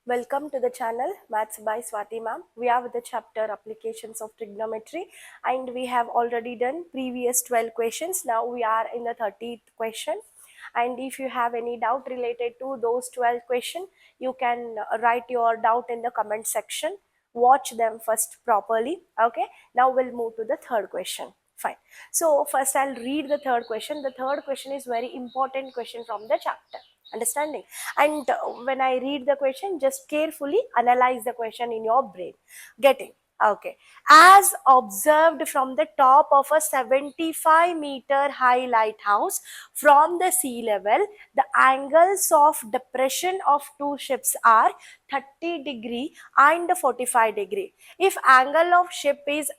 Welcome to the channel Maths by Swati ma'am. We are with the chapter Applications of Trigonometry and we have already done previous 12 questions. Now we are in the 30th question, and if you have any doubt related to those 12 questions, you can write your doubt in the comment section. Watch them first properly. Okay, now we'll move to the third question. Fine. So first I'll read the third question. The third question is very important question from the chapter. Understanding? And when I read the question, just carefully analyze the question in your brain. Getting? Okay. As observed from the top of a 75-meter high lighthouse from the sea level, the angles of depression of two ships are 30° and 45°. If angle of ship is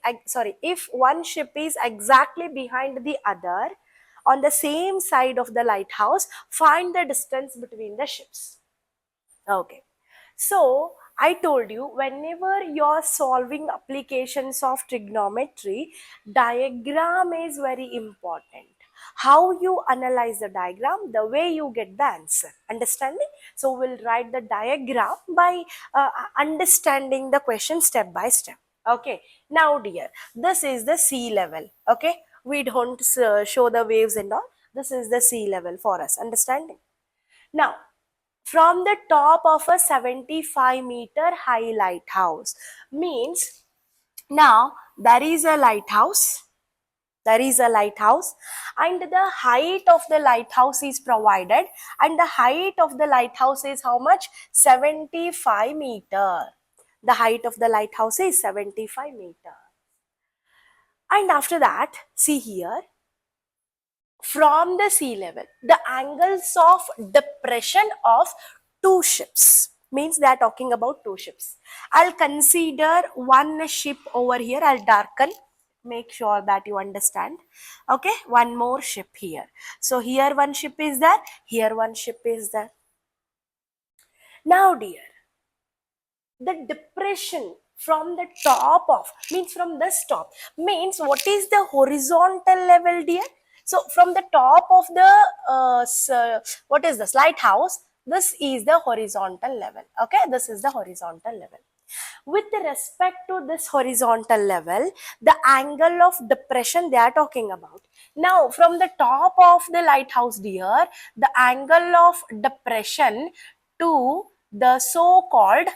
if one ship is exactly behind the other on the same side of the lighthouse, find the distance between the ships. Okay. So I told you, whenever you're solving applications of trigonometry, diagram is very important. How you analyze the diagram, the way you get the answer. Understanding? So we'll write the diagram by understanding the question step by step. Okay. Now dear, this is the sea level. Okay. We don't show the waves and all. This is the sea level for us. Understanding? Now, from the top of a 75-meter high lighthouse means, now there is a lighthouse. There is a lighthouse and the height of the lighthouse is provided, and the height of the lighthouse is how much? 75 meter. The height of the lighthouse is 75 meter. And after that, see here, from the sea level, the angles of depression of two ships, means they are talking about two ships. I'll consider one ship over here. I'll darken, make sure that you understand. Okay, one more ship here. So here one ship is there, here one ship is there. Now dear, the depression from the top of, means from this top, means what is the horizontal level dear? So from the top of the what is this lighthouse, this is the horizontal level. Okay, this is the horizontal level. With respect to this horizontal level, the angle of depression they are talking about. Now from the top of the lighthouse dear, the angle of depression to the so-called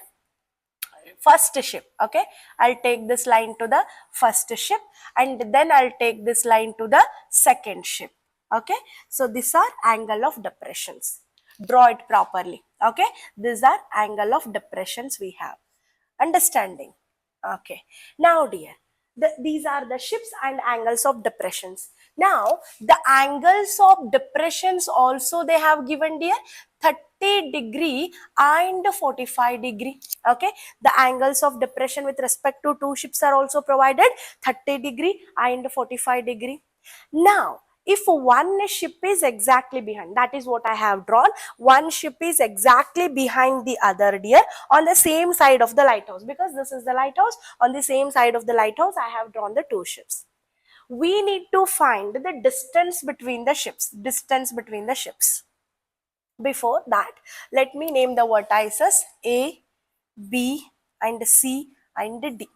first ship. Okay, I'll take this line to the first ship and then I'll take this line to the second ship. Okay, so these are angle of depressions. Draw it properly. Okay, these are angle of depressions we have. Understanding? Okay, now dear, these are the ships and angles of depressions. Now the angles of depressions also they have given dear, 30° and 45°. Okay, the angles of depression with respect to two ships are also provided, 30° and 45°. Now if one ship is exactly behind, that is what I have drawn, one ship is exactly behind the other dear on the same side of the lighthouse, because this is the lighthouse, on the same side of the lighthouse I have drawn the two ships. We need to find the distance between the ships. Distance between the ships. Before that, let me name the vertices A, B and C and D.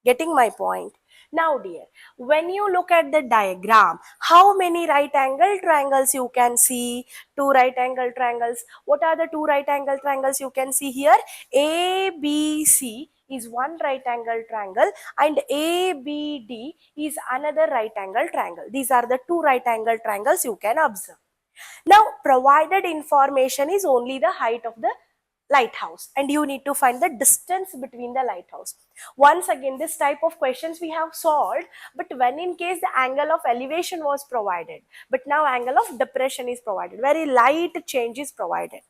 Getting my point? Now dear, when you look at the diagram, how many right angle triangles you can see? Two right angle triangles. What are the two right angle triangles you can see here? ABC is one right angle triangle and ABD is another right angle triangle. These are the two right angle triangles you can observe. Now provided information is only the height of the lighthouse and you need to find the distance between the lighthouse. Once again, this type of questions we have solved, but when in case the angle of elevation was provided, but now angle of depression is provided, very light change is provided.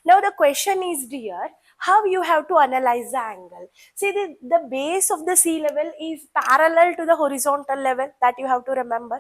Now the question is dear, how you have to analyze the angle? See, the base of the sea level is parallel to the horizontal level, that you have to remember.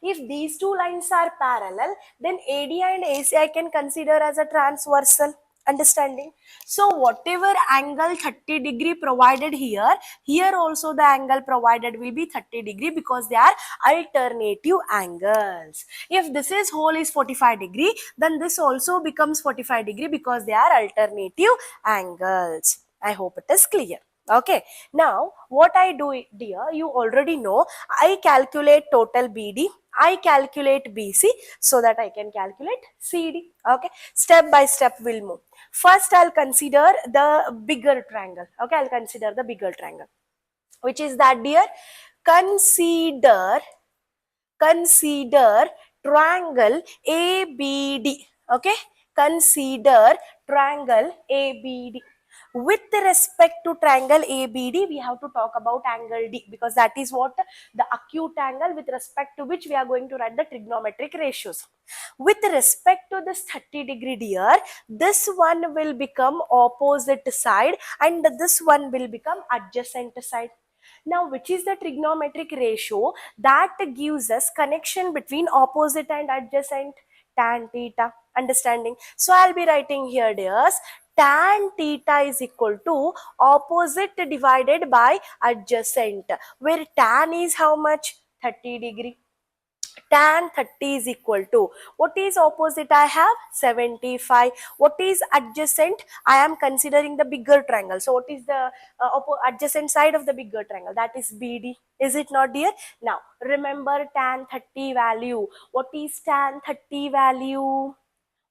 If these two lines are parallel, then AD and AC I can consider as a transversal. Understanding? So whatever angle 30 degree provided here, here also the angle provided will be 30 degree because they are alternative angles. If this is whole is 45 degree, then this also becomes 45 degree because they are alternative angles. I hope it is clear. Okay, now what I do dear, you already know, I calculate total BD, I calculate BC so that I can calculate CD. Okay, step by step we'll move. First, I'll consider the bigger triangle. Okay, I'll consider the bigger triangle. Which is that, dear? Consider triangle ABD. Okay, consider triangle ABD. With respect to triangle ABD, we have to talk about angle D because that is what the acute angle with respect to which we are going to write the trigonometric ratios. With respect to this 30 degree, dear, this one will become opposite side and this one will become adjacent side. Now, which is the trigonometric ratio that gives us connection between opposite and adjacent? Tan theta. Understanding? So, I'll be writing here, dears, tan theta is equal to opposite divided by adjacent, where tan is how much? 30 degree. Tan 30 is equal to, what is opposite? I have 75. What is adjacent? I am considering the bigger triangle. So what is the adjacent side of the bigger triangle? That is BD. Is it not, dear? Now remember tan 30 value. What is tan 30 value?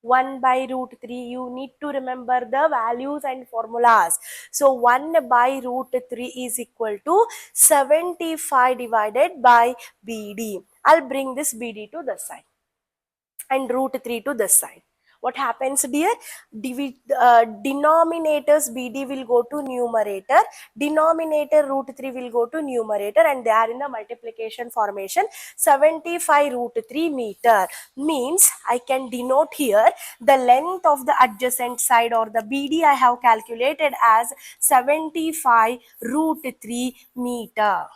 1 by root 3. You need to remember the values and formulas. So 1 by root 3 is equal to 75 divided by BD. I'll bring this BD to the side and root 3 to this side. What happens, dear? Denominators BD will go to numerator, denominator root 3 will go to numerator, and they are in the multiplication formation. 75 root 3 meter means I can denote here the length of the adjacent side, or the BD I have calculated as 75 root 3 meter.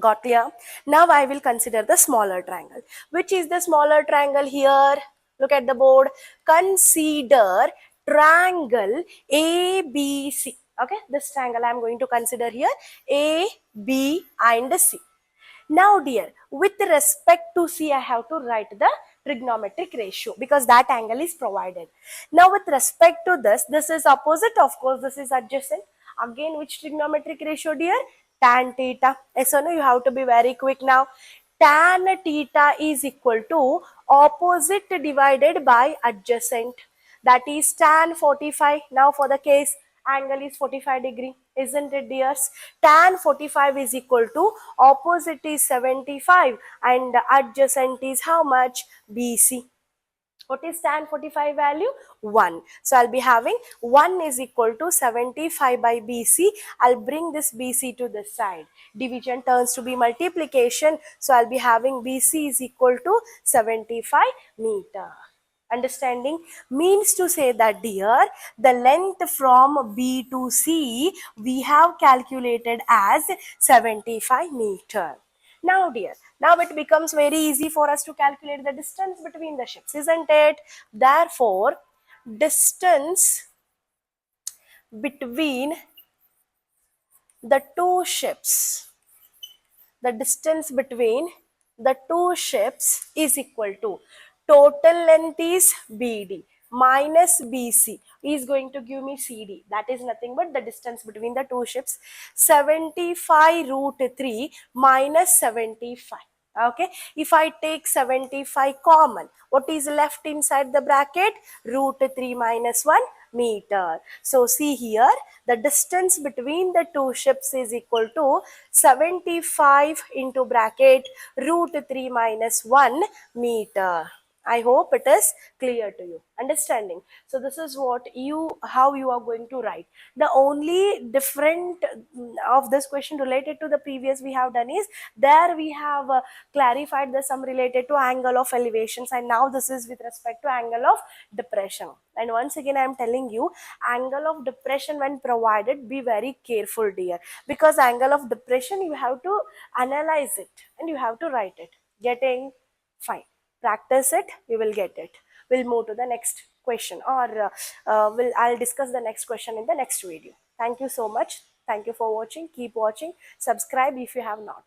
Got clear? Now I will consider the smaller triangle. Which is the smaller triangle here? Look at the board. Consider triangle ABC. Okay, this triangle I am going to consider here, A, B and C. Now dear, with respect to C, I have to write the trigonometric ratio because that angle is provided. Now with respect to this is opposite, of course this is adjacent. Again, which trigonometric ratio, dear? Tan theta. Yes or no? You have to be very quick now. Tan theta is equal to opposite divided by adjacent. That is tan 45. Now for the case, angle is 45 degree. Isn't it, dears? Tan 45 is equal to opposite is 75 and adjacent is how much? BC. What is tan 45 value? 1. So I'll be having 1 is equal to 75 by BC. I'll bring this BC to this side. Division turns to be multiplication. So I'll be having BC is equal to 75 meter. Understanding? Means to say that, dear, the length from B to C we have calculated as 75 meter. Now dear, now it becomes very easy for us to calculate the distance between the ships, isn't it? Therefore, distance between the two ships, the distance between the two ships is equal to total length is BD minus BC is going to give me CD. That is nothing but the distance between the two ships. 75 root 3 minus 75. Okay, if I take 75 common, what is left inside the bracket? Root 3 minus 1 meter. So see here, the distance between the two ships is equal to 75 into bracket root 3 minus 1 meter. I hope it is clear to you. Understanding? So this is how you are going to write. The only different of this question related to the previous we have done is, there we have clarified the sum related to angle of elevations, and now this is with respect to angle of depression. And once again I am telling you, angle of depression when provided, be very careful, dear, because angle of depression you have to analyze it and you have to write it. Getting? Fine. Practice it, you will get it. we'll move to the next question, or I'll discuss the next question in the next video. Thank you so much. Thank you for watching. Keep watching. Subscribe if you have not.